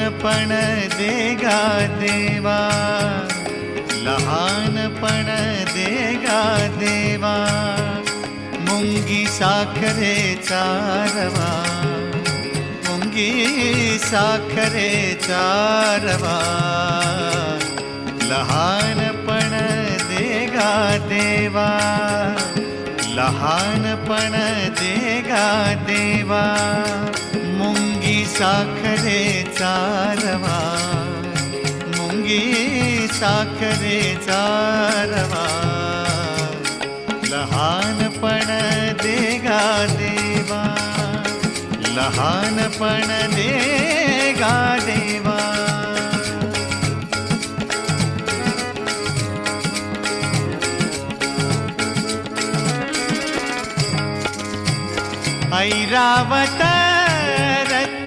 लहानपण दे गा देवा, लहानपण दे गा देवा, मुंगी साखरेचा रवा, मुंगी साखरेचा रवा, लहानपण दे गा देवा, लहानपण दे गा देवा, मुंगी साखरेचा रवा, मुंगी साखरेचा रवा, लहानपण दे गा देवा, लहानपण दे गा देवा. ऐरावत